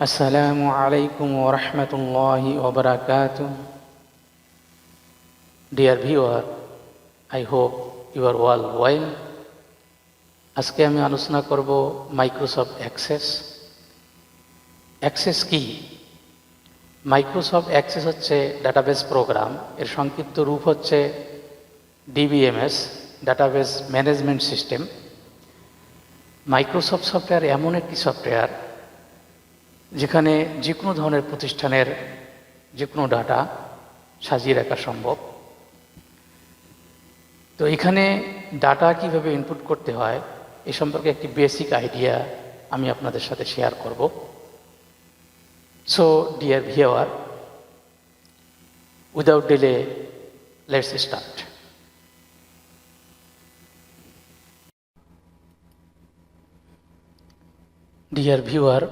Assalamu alaikum wa rahmatullahi wa barakatuh. Dear viewer, I hope you are all well. আজকে আমি আলোচনা করব Microsoft access. Access কি? Microsoft access হচ্ছে database programme, এর সংক্ষিপ্ত রূপ হচ্ছে DBMS, database management system. Microsoft software এমন একটি সফটওয়্যার যেখানে যে কোনো ধরনের প্রতিষ্ঠানের যে কোনো ডাটা সাজিয়ে রাখা সম্ভব। তো এখানে ডাটা কিভাবে ইনপুট করতে হয় এ সম্পর্কে একটি বেসিক আইডিয়া আমি আপনাদের সাথে শেয়ার করব। So dear viewer, without delay let's start. Dear viewer,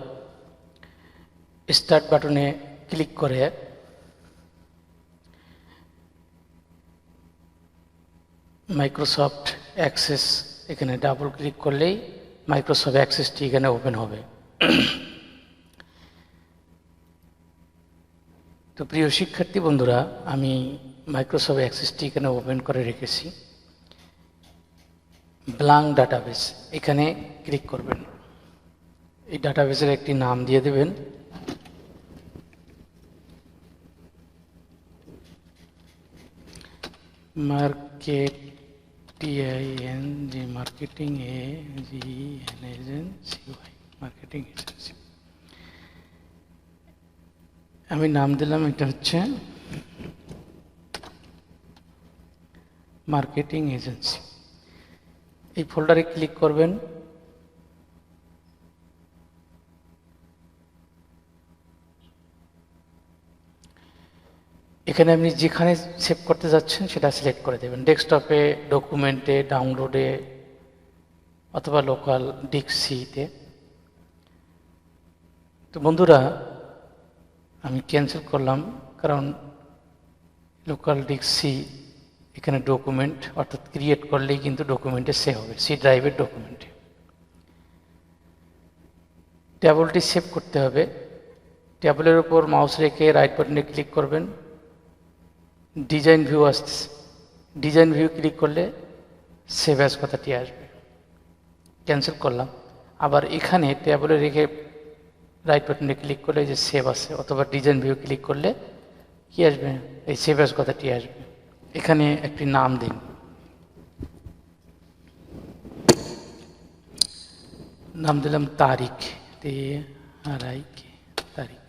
start বাটনে ক্লিক করে মাইক্রোসফট অ্যাক্সেস এখানে ডাবল ক্লিক করলেই মাইক্রোসফট অ্যাক্সেসটি এখানে ওপেন হবে। তো প্রিয় শিক্ষার্থী বন্ধুরা, আমি মাইক্রোসফট অ্যাক্সেসটি এখানে ওপেন করে রেখেছি। ব্ল্যাঙ্ক ডাটাবেস এখানে ক্লিক করবেন। এই ডাটাবেসের একটি নাম দিয়ে দেবেন। Marketing agency. আমি নাম দিলাম, এটা হচ্ছে মার্কেটিং এজেন্সি। এই ফোল্ডারে ক্লিক করবেন। এখানে আপনি যেখানে সেভ করতে যাচ্ছেন সেটা সিলেক্ট করে দেবেন, ডেস্কটপে, ডকুমেন্টে, ডাউনলোডে অথবা লোকাল ডিস্ক সিতে। তো বন্ধুরা, আমি ক্যান্সেল করলাম, কারণ লোকাল ডিস্ক সি এখানে ডকুমেন্ট অর্থাৎ ক্রিয়েট করলেই কিন্তু ডকুমেন্টে সেভ হবে, সি ড্রাইভের ডকুমেন্টে। ট্যাবলটি সেভ করতে হবে। ট্যাবলের উপর মাউস রেখে রাইট বাটনে ক্লিক করবেন। ডিজাইন ভিউ আসতেছে, ডিজাইন ভিউ ক্লিক করলে সেভ অ্যাজ কথাটি আসবে। ক্যান্সেল করলাম। আবার এখানে ট্যাবলে রেখে রাইট বাটনে ক্লিক করলে যে সেভ আসে, অথবা ডিজাইন ভিউ ক্লিক করলে কি আসবে, এই সেভ অ্যাজ কথাটি আসবে। এখানে একটি নাম দিন। নাম দিলাম তারিখ, তারিখ।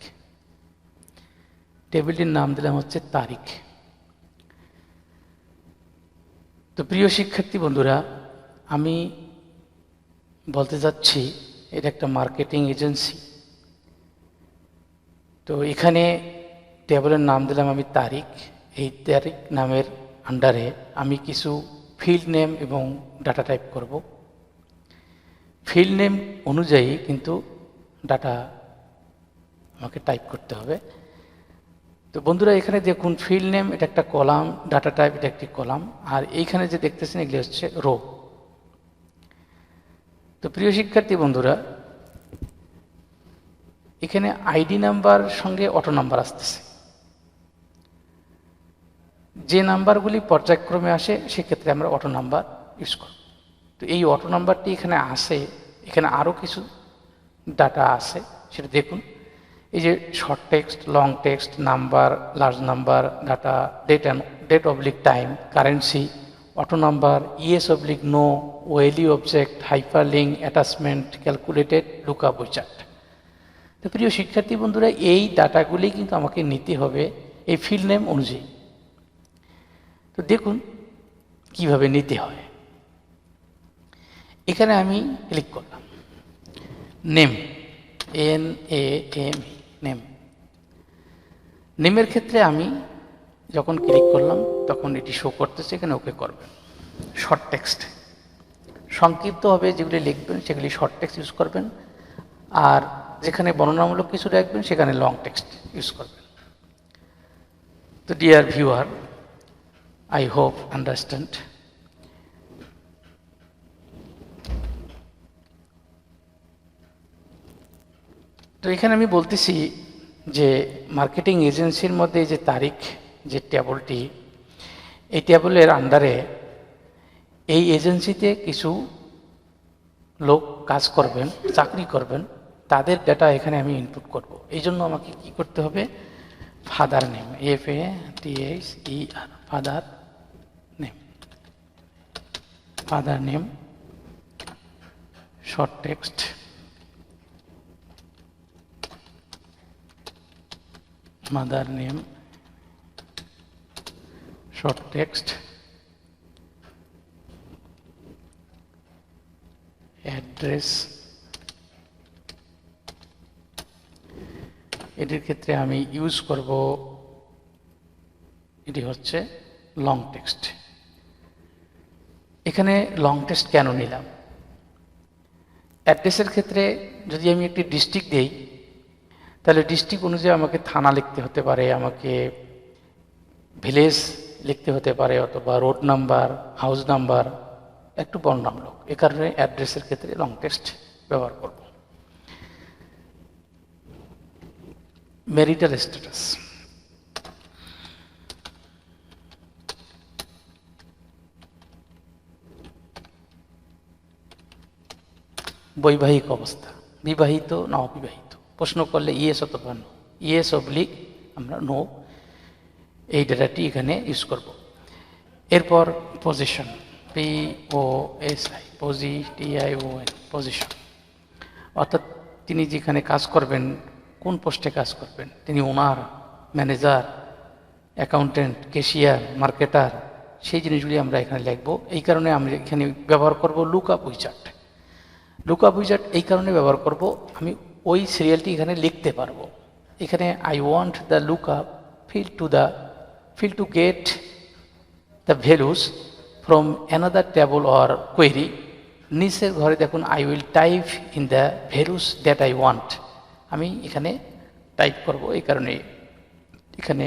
টেবিলটির নাম দিলাম হচ্ছে তারিখ। তো প্রিয় শিক্ষার্থী বন্ধুরা, আমি বলতে যাচ্ছি এটা একটা মার্কেটিং এজেন্সি। তো এখানে টেবিলের নাম দিলাম আমি তারিখ। এই তারিখ নামের আন্ডারে আমি কিছু ফিল্ড নেম এবং ডাটা টাইপ করব। ফিল্ড নেম অনুযায়ী কিন্তু ডাটা আমাকে টাইপ করতে হবে। তো বন্ধুরা, এখানে দেখুন, ফিল্ড নেম এটা একটা কলাম, ডাটা টাইপ এটা একটি কলাম, আর এইখানে যে দেখতেছেন এগুলি হচ্ছে রো। তো প্রিয় শিক্ষার্থী বন্ধুরা, এখানে আইডি নাম্বার সঙ্গে অটো নাম্বার আসতেছে। যে নাম্বারগুলি পর্যায়ক্রমে আসে সেক্ষেত্রে আমরা অটো নাম্বার ইউজ করব। তো এই অটো নাম্বারটি এখানে আসে, এখানে আরও কিছু ডাটা আছে, সেটা দেখুন। এই যে short text, long text, number, large number, data, date oblique time, currency, auto number, yes oblique no, OLE object, hyperlink, attachment, calculated, lookup wizard. তো প্রিয় শিক্ষার্থী বন্ধুরা, এই ডাটাগুলি কিন্তু আমাকে নিতে হবে এই ফিল্ড নেম অনুযায়ী। তো দেখুন কিভাবে নিতে হয়। এখানে আমি ক্লিক করলাম, নেম, NAME, নেম। নেমের ক্ষেত্রে আমি যখন ক্লিক করলাম তখন এটি শো করতেছে, এখানে ওকে করবেন। শর্ট টেক্সট, সংক্ষিপ্তভাবে যেগুলি লিখবেন সেগুলি শর্ট টেক্সট ইউজ করবেন, আর যেখানে বর্ণনামূলক কিছু রাখবেন সেখানে লং টেক্সট ইউজ করবেন। তো dear viewer, I hope understand. তো এখানে আমি বলতেছি যে মার্কেটিং এজেন্সির মধ্যে যে তারিখ যে টেবলটি, এই টেবলের আন্ডারে এই এজেন্সিতে কিছু লোক কাজ করবেন, চাকরি করবেন, তাদের ডেটা এখানে আমি ইনপুট করব। এই জন্য আমাকে কি করতে হবে, father name, FADHER, father name, father name short text, mother name short text, address, এটির ক্ষেত্রে আমি ইউজ করব, এটি হচ্ছে লং টেক্সট। এখানে লং টেক্সট কেন নিলাম, অ্যাড্রেসের ক্ষেত্রে যদি আমি একটি ডিস্ট্রিক্ট দেই, তাহলে ডিস্ট্রিক্ট অনুযায়ী আমাকে থানা লিখতে হতে পারে, আমাকে ভিলেজ লিখতে হতে পারে, অথবা রোড নাম্বার, হাউস নাম্বার, একটু বর্ণনামূলক। এ কারণে অ্যাড্রেসের ক্ষেত্রে লং টেক্সট ব্যবহার করব। ম্যারিটাল স্ট্যাটাস, বৈবাহিক অবস্থা, বিবাহিত না অবিবাহিত, প্রশ্ন করলে ইয়েস অথবা নো, ইয়েস অবলিক আমরা নো, এই ডেটাটি এখানে ইউজ করব। এরপর পজিশন, POSI, POSITION, পজিশন, অর্থাৎ তিনি যেখানে কাজ করবেন, কোন পোস্টে কাজ করবেন, তিনি ওনার, ম্যানেজার, অ্যাকাউন্টেন্ট, ক্যাশিয়ার, মার্কেটার, সেই জিনিসগুলি আমরা এখানে লিখব। এই কারণে আমরা এখানে ব্যবহার করব লুকআপ উইজার্ড। লুকআপ উইজার্ড এই কারণে ব্যবহার করব, আমি ওই সিরিয়ালটি এখানে লিখতে পারবো। এখানে I want the lookup field to get the values from another table or query, নিচের ঘরে দেখুন I will type in the values that I want, আমি এখানে টাইপ করব। এই কারণে এখানে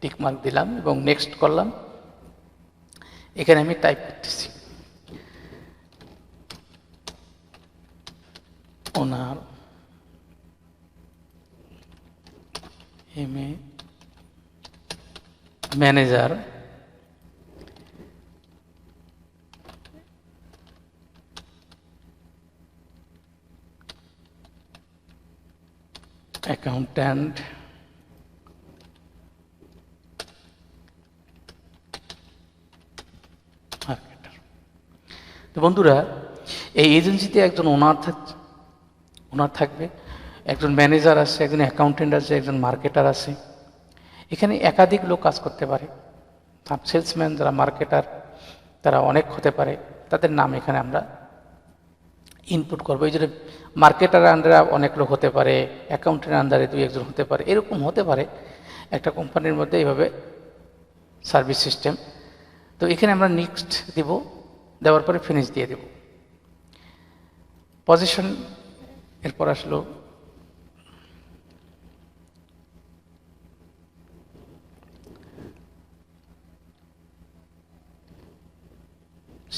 টিকমার্ক দিলাম এবং নেক্সট করলাম। এখানে আমি টাইপ করতেছি ওনার, MA, ম্যানেজার, অ্যাকাউন্ট্যান্ট, মার্কেটার। তো বন্ধুরা, এই এজেন্সিতে একজন ওনার থাকবে, একজন ম্যানেজার আছে, একজন অ্যাকাউন্টেন্ট আছে, একজন মার্কেটার আছে। এখানে একাধিক লোক কাজ করতে পারে। সেলসম্যান, যারা মার্কেটার, তারা অনেক হতে পারে, তাদের নাম এখানে আমরা ইনপুট করবো। এই জন্য মার্কেটারের আন্ডারে অনেক লোক হতে পারে, অ্যাকাউন্টেন্টের আন্ডারে 2-1 জন হতে পারে, এরকম হতে পারে একটা কোম্পানির মধ্যে এইভাবে সার্ভিস সিস্টেম। তো এখানে আমরা নেক্সট দিব, দেওয়ার পরে ফিনিশ দিয়ে দেব। পজিশন, এরপর আসলো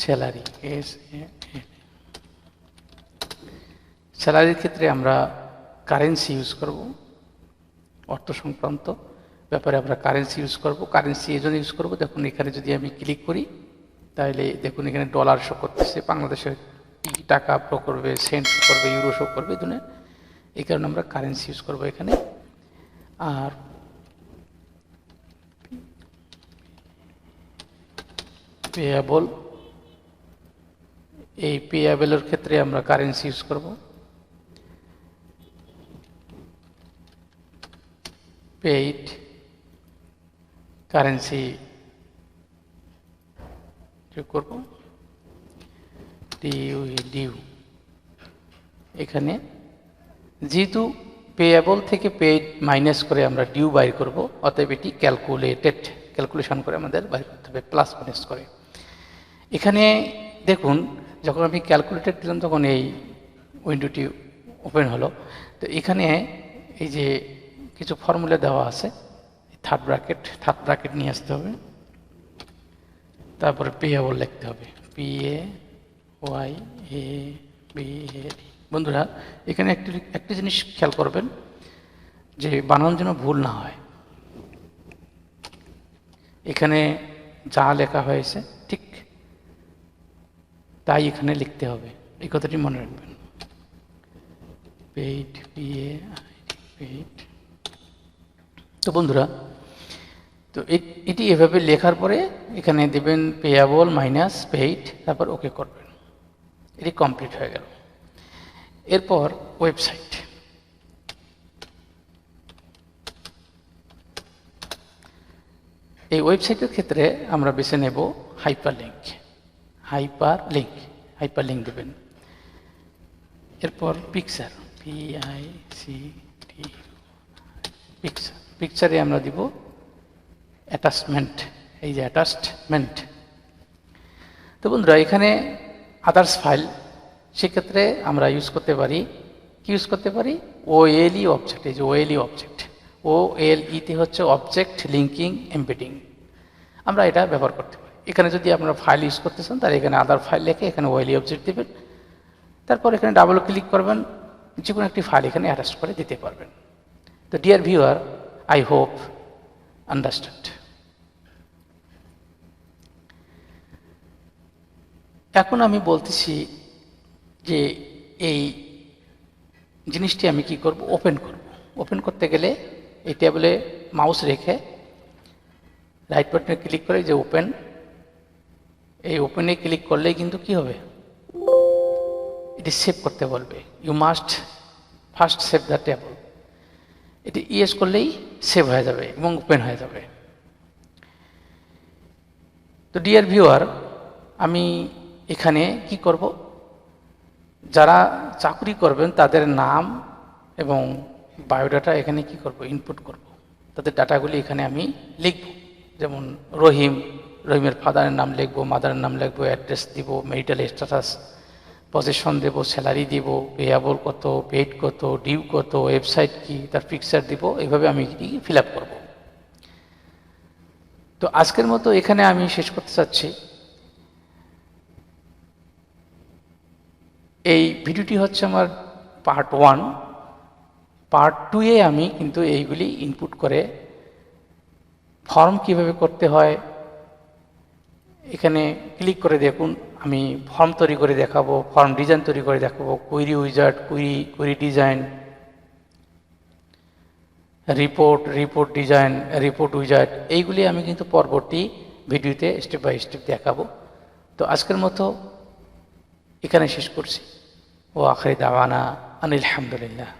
স্যালারি, স্যালারির ক্ষেত্রে আমরা কারেন্সি ইউজ করব, অর্থ সংক্রান্ত ব্যাপারে আমরা কারেন্সি ইউজ করব। কারেন্সি এই জন্য ইউজ করবো, দেখুন এখানে যদি আমি ক্লিক করি তাহলে দেখুন এখানে ডলার শো করতেছে, বাংলাদেশের টাকা শো করবে, সেন্ট শো করবে, ইউরো শো করবে, এই জন্য এই কারণে আমরা কারেন্সি ইউজ করবো এখানে। আর পেয়াবল, এই পেয়াবলের ক্ষেত্রে আমরা কারেন্সি ইউজ করব। পেইড, কারেন্সি যোগ করব, ডিউ। এখানে যেহেতু পেয়াবল থেকে পেইড মাইনাস করে আমরা ডিউ বাইর করব, অতএব এটি ক্যালকুলেশন করে আমাদের বাইর করতে হবে, প্লাস মাইনাস করে। এখানে দেখুন যখন আমি ক্যালকুলেটর দিলাম তখন এই উইন্ডোটি ওপেন হলো। তো এখানে এই যে কিছু ফর্মুলা দেওয়া আছে, থার্ড ব্র্যাকেট নিয়ে আসতে হবে, তারপরে পেয়েবল লিখতে হবে, PAYABL, বন্ধুরা এখানে একটি জিনিস খেয়াল করবেন যে বানান যেন ভুল না হয়। এখানে যা লেখা হয়েছে ঠিক তাই এখানে লিখতে হবে, এই কথাটি মনে রাখবেন। Paid, paid. তো বন্ধুরা, তো এটি এভাবে লেখার পরে এখানে দেবেন পেয়াবল মাইনাস পেইড, তারপর ওকে করবেন। এটি কমপ্লিট হয়ে গেল। এরপর ওয়েবসাইট। এই ওয়েবসাইটের ক্ষেত্রে আমরা বেছে নেব হাইপারলিঙ্ক। হাইপারলিঙ্ক দেবেন। এরপর পিকচার, PICT, পিকচারে আমরা দিব অ্যাটাচমেন্ট, এই যে অ্যাটাচমেন্ট। তো বন্ধুরা এখানে আদার্স ফাইল, সেক্ষেত্রে আমরা ইউজ করতে পারি, কি ইউজ করতে পারি, OLE অবজেক্ট। এই যে OLE অবজেক্ট, OLE-তে হচ্ছে অবজেক্ট লিঙ্কিং এমবেডিং, আমরা এটা ব্যবহার করতে পারি। এখানে যদি আপনারা ফাইল ইউজ করতে চান তাহলে এখানে আদার ফাইল লিখে এখানে OLE অবজেক্ট দেবেন, তারপর এখানে ডাবল ক্লিক করবেন, যে কোনো একটি ফাইল এখানে অ্যাটাচ করে দিতে পারবেন। তো dear viewer, I hope understand. এখন আমি বলতেছি যে এই জিনিসটি আমি কি করব, ওপেন করব। ওপেন করতে গেলে এই টেবিলে মাউস রেখে রাইট বাটনে ক্লিক করে যে ওপেন, এই ওপেনে ক্লিক করলেই কিন্তু কি হবে, এটি সেভ করতে বলবে। You must first save the table. এটি ইয়েস করলেই সেভ হয়ে যাবে এবং ওপেন হয়ে যাবে। তো ডিয়ার ভিউয়ার, আমি এখানে কি করব, যারা চাকরি করবেন তাদের নাম এবং বায়োডাটা এখানে কি করব, ইনপুট করব। তাদের ডাটাগুলি এখানে আমি লিখব। যেমন রহিমের ফাদারের নাম লিখব, মাদারের নাম লিখব, অ্যাড্রেস দিব, মেরিটাল স্ট্যাটাস, পজিশন দেব, স্যালারি দিব, পেয়াবল কত, পেইড কত, ডিউ কত, ওয়েবসাইট কি, তার পিকচার দিব। এইভাবে আমি এটি ফিল আপ করব। তো আজকের মতো এখানে আমি শেষ করতে চাচ্ছি। এই ভিডিওটি হচ্ছে আমার পার্ট 1। পার্ট 2-এ আমি কিন্তু এইগুলি ইনপুট করে ফর্ম কিভাবে করতে হয় এখানে ক্লিক করে দেখুন। আমি ফর্ম তৈরি করে দেখাবো, ফর্ম ডিজাইন তৈরি করে দেখাবো, query wizard, query design, report design, report wizard, এইগুলি আমি কিন্তু পরবর্তী ভিডিওতে স্টেপ বাই স্টেপ দেখাবো। তো আজকের মতো এখানে শেষ করছি। ও আখিরি দাওয়ানা আনিল হামদুলিল্লাহ।